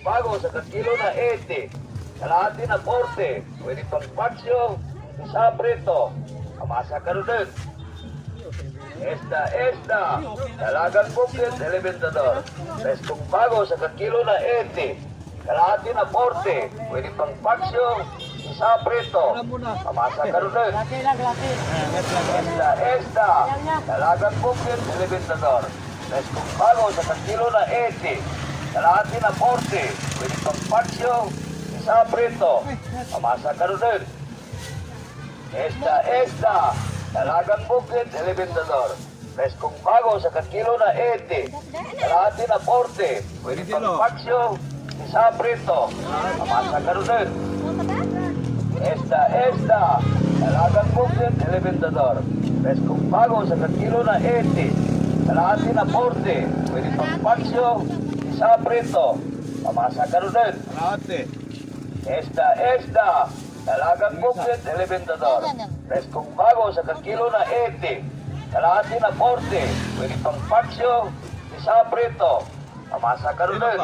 bago sa kilo na 80. Kalahati na 40. Pwede pang paksyo, isa prito. Amasa ka rin. Esta. Dalagang bukid, elementador. Preskong bago sa kilo na 80. Kalahati na 40. Pwede pang paksyo, isa prito. Amasa ka rin. Esta. Dalagang bukid, elementador. Preskong bago sa kilo na 80. Kalahati na 40. Pwede pang paksyo, isa prito. Amasa ka rin. Esta. Dalagang bukid, elementador. Preskong bago sa kilo na 80. Kalahati na 40. Pwede pang paksyo, isa prito. Amasa ka rin. Esta. Dalagang bukid, elementador. Preskong bago sa kilo na 80. Kalahati na 40. Pwede pang paksyo, isa prito. Amasa ka rin. Esta. Dalagang bukid, elementador. Preskong bago sa kilo na 80. Kalahati na 40. Pwede pang paksyo, isa prito. Amasa ka rin.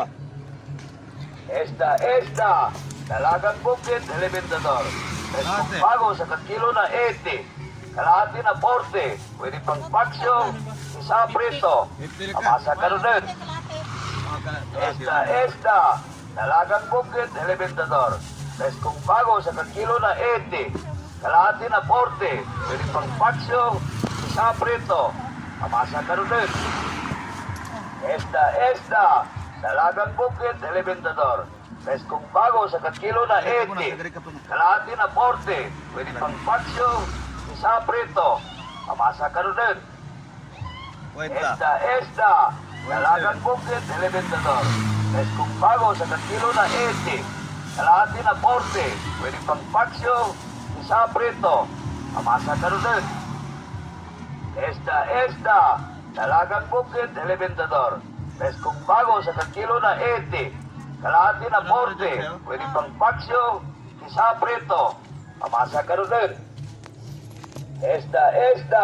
Esta. Dalagang bukid, elementador. Preskong bago sa kilo na 80. Kalahati na 40. Pwede pang paksyo, isa prito. Amasa ka rin. Esta. Dalagang bukid, elementador. Preskong bago sa kilo na 80. Kalahati na 40. Pwede pang paksyo, isa prito. Amasa ka rin. Esta. Dalagang bukid, elementador. Preskong bago sa kilo na 80. Kalahati na 40. Pwede pang paksyo, isa prito. Amasa ka rin. Esta. Dalagang bukid, elementador. Preskong bago sa kilo na 80. Kalahati na 40. Pwede pang paksyo, isa prito. Amasa ka rin. Esta. Dalagang bukid, elementador. Preskong bago sa kilo na 80. Kalahati na 40. Pwede pang paksyo, isa prito. Amasa ka rin. Esta.